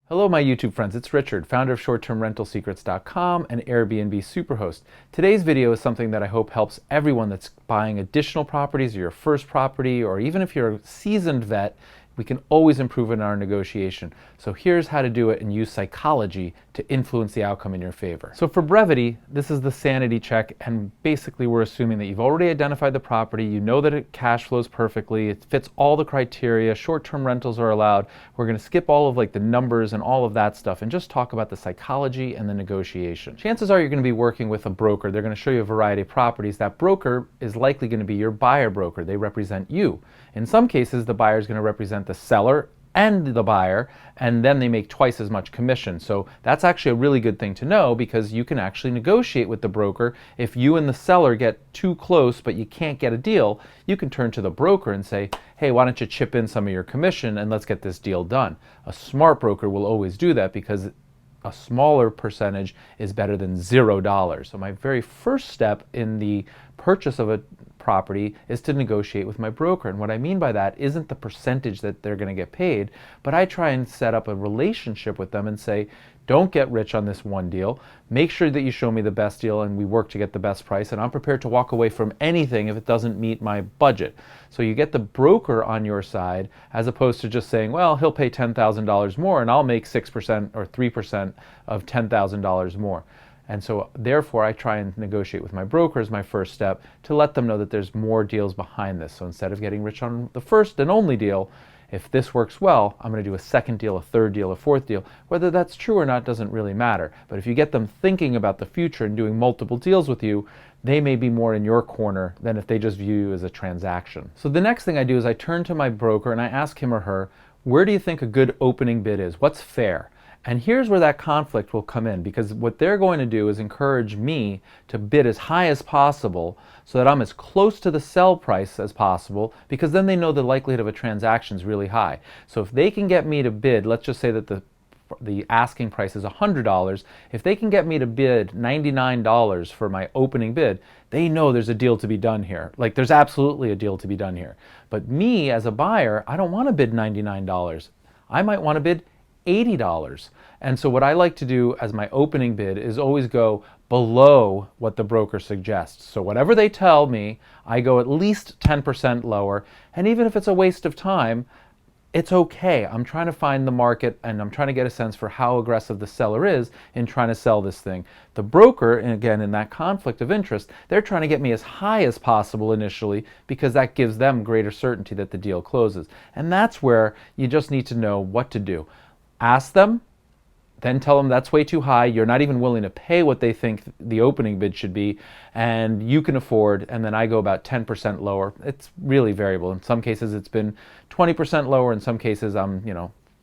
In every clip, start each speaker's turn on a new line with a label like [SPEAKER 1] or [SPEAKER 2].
[SPEAKER 1] Hello my YouTube friends, it's Richard, founder of shorttermrentalsecrets.com and Airbnb Superhost. Today's video is something that I hope helps everyone that's buying additional properties or your first property, or even if you're a seasoned vet, we can always improve in our negotiation. So here's how to do it and use psychology to influence the outcome in your favor. So for brevity, this is the sanity check, and basically we're assuming that you've already identified the property, you know that it cash flows perfectly, it fits all the criteria, short-term rentals are allowed. We're going to skip all of the numbers and all of that stuff and just talk about the psychology and the negotiation. Chances are you're going to be working with a broker. They're going to show you a variety of properties. That broker is likely going to be your buyer broker. They represent you. In some cases, the buyer is going to represent the seller and the buyer, and then they make twice as much commission. So that's actually a really good thing to know, because you can actually negotiate with the broker. If you and the seller get too close but you can't get a deal, you can turn to the broker and say, hey, why don't you chip in some of your commission and let's get this deal done. A smart broker will always do that, because a smaller percentage is better than $0. So my very first step in the purchase of a property is to negotiate with my broker. And what I mean by that isn't the percentage that they're going to get paid, but I try and set up a relationship with them and say, don't get rich on this one deal. Make sure that you show me the best deal and we work to get the best price, and I'm prepared to walk away from anything if it doesn't meet my budget. So you get the broker on your side, as opposed to just saying, well, he'll pay $10,000 more and I'll make 6% or 3% of $10,000 more. And so therefore I try and negotiate with my broker as my first step to let them know that there's more deals behind this. So instead of getting rich on the first and only deal, if this works well, I'm going to do a second deal, a third deal, a fourth deal. Whether that's true or not doesn't really matter. But if you get them thinking about the future and doing multiple deals with you, they may be more in your corner than if they just view you as a transaction. So the next thing I do is I turn to my broker and I ask him or her, where do you think a good opening bid is? What's fair? And here's where that conflict will come in, because what they're going to do is encourage me to bid as high as possible so that I'm as close to the sell price as possible, because then they know the likelihood of a transaction is really high. So if they can get me to bid, let's just say that the asking price is $100, if they can get me to bid $99 for my opening bid, they know there's a deal to be done here. Like, there's absolutely a deal to be done here. But me as a buyer, I don't want to bid $99. I might want to bid $80. And so what I like to do as my opening bid is always go below what the broker suggests. So whatever they tell me, I go at least 10% lower. And even if it's a waste of time, it's okay. I'm trying to find the market, and I'm trying to get a sense for how aggressive the seller is in trying to sell this thing. The broker, and again, in that conflict of interest, they're trying to get me as high as possible initially, because that gives them greater certainty that the deal closes. And that's where you just need to know what to do. Ask them, then tell them that's way too high, you're not even willing to pay what they think the opening bid should be, and you can afford, and then I go about 10% lower. It's really variable. In some cases it's been 20% lower, in some cases I'm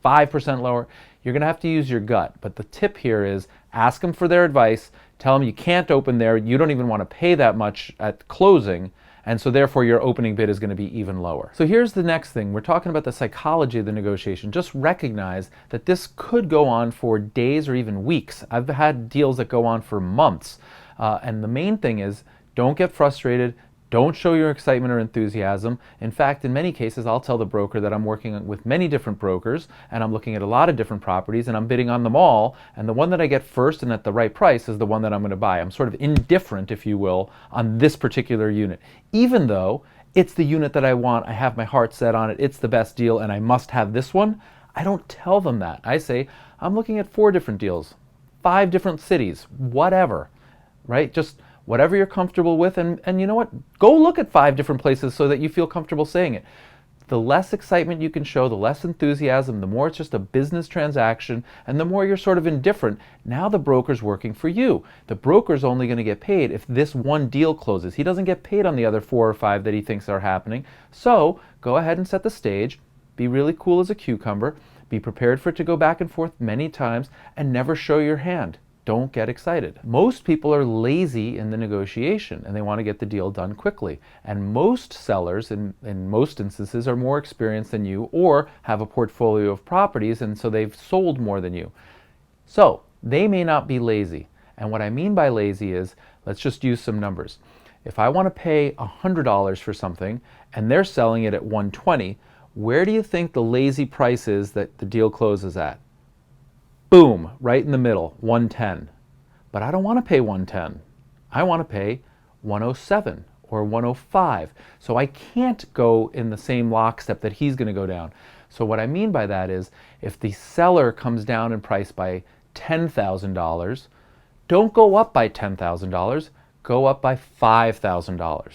[SPEAKER 1] 5% lower. You're going to have to use your gut, but the tip here is ask them for their advice, tell them you can't open there, you don't even want to pay that much at closing, and so therefore your opening bid is going to be even lower. So here's the next thing. We're talking about the psychology of the negotiation. Just recognize that this could go on for days or even weeks. I've had deals that go on for months. And the main thing is, don't get frustrated. Don't show your excitement or enthusiasm. In fact, in many cases, I'll tell the broker that I'm working with many different brokers and I'm looking at a lot of different properties and I'm bidding on them all, and the one that I get first and at the right price is the one that I'm going to buy. I'm sort of indifferent, if you will, on this particular unit. Even though it's the unit that I want, I have my heart set on it, it's the best deal, and I must have this one, I don't tell them that. I say, I'm looking at 4 different deals, 5 different cities, whatever, right? Just whatever you're comfortable with, and you know what? Go look at 5 different places so that you feel comfortable saying it. The less excitement you can show, the less enthusiasm, the more it's just a business transaction, and the more you're sort of indifferent. Now the broker's working for you. The broker's only going to get paid if this one deal closes. He doesn't get paid on the other 4 or 5 that he thinks are happening. So go ahead and set the stage. Be really cool as a cucumber. Be prepared for it to go back and forth many times, and never show your hand. Don't get excited. Most people are lazy in the negotiation and they want to get the deal done quickly. And most sellers, in most instances, are more experienced than you or have a portfolio of properties, and so they've sold more than you. So they may not be lazy. And what I mean by lazy is, let's just use some numbers. If I want to pay $100 for something and they're selling it at $120, where do you think the lazy price is that the deal closes at? boom, right in the middle, 110. But I don't want to pay 110. I want to pay 107 or 105. So I can't go in the same lockstep that he's going to go down. So what I mean by that is, if the seller comes down in price by $10,000, don't go up by $10,000, go up by $5,000.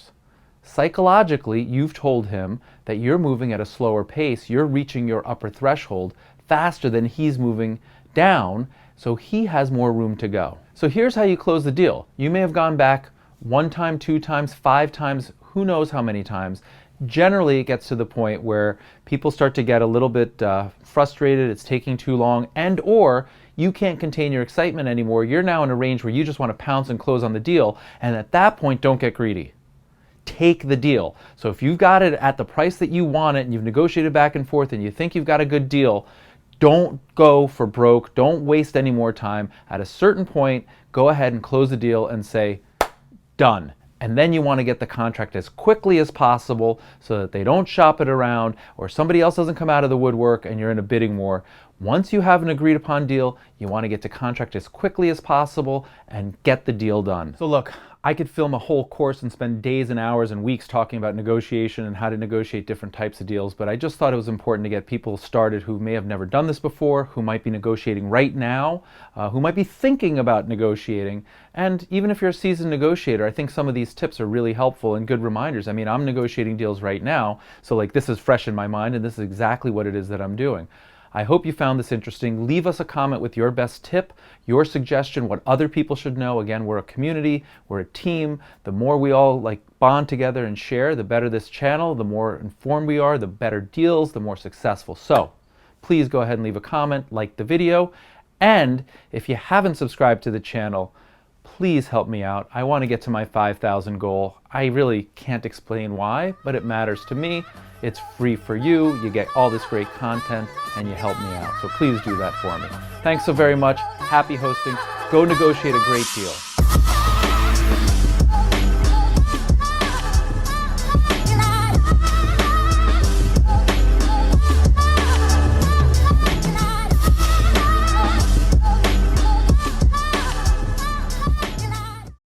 [SPEAKER 1] Psychologically, you've told him that you're moving at a slower pace, you're reaching your upper threshold faster than he's moving down, so he has more room to go. So here's how you close the deal. You may have gone back 1 time, 2 times, 5 times, who knows how many times. Generally, it gets to the point where people start to get a little bit frustrated, it's taking too long, and or you can't contain your excitement anymore. You're now in a range where you just want to pounce and close on the deal, and at that point, don't get greedy. Take the deal. So if you've got it at the price that you want it, and you've negotiated back and forth, and you think you've got a good deal, don't go for broke. Don't waste any more time. At a certain point, go ahead and close the deal and say, done. And then you want to get the contract as quickly as possible so that they don't shop it around or somebody else doesn't come out of the woodwork and you're in a bidding war. Once you have an agreed upon deal, you want to get to contract as quickly as possible and get the deal done. So look, I could film a whole course and spend days and hours and weeks talking about negotiation and how to negotiate different types of deals, but I just thought it was important to get people started who may have never done this before, who might be negotiating right now, who might be thinking about negotiating. And even if you're a seasoned negotiator, I think some of these tips are really helpful and good reminders. I mean, I'm negotiating deals right now, so like this is fresh in my mind and this is exactly what it is that I'm doing. I hope you found this interesting. Leave us a comment with your best tip, your suggestion, what other people should know. Again, we're a community, we're a team. The more we all bond together and share, the better this channel, the more informed we are, the better deals, the more successful. So please go ahead and leave a comment, like the video, and if you haven't subscribed to the channel, please help me out. I want to get to my 5,000 goal. I really can't explain why, but it matters to me. It's free for you. You get all this great content and you help me out. So please do that for me. Thanks so very much. Happy hosting. Go negotiate a great deal.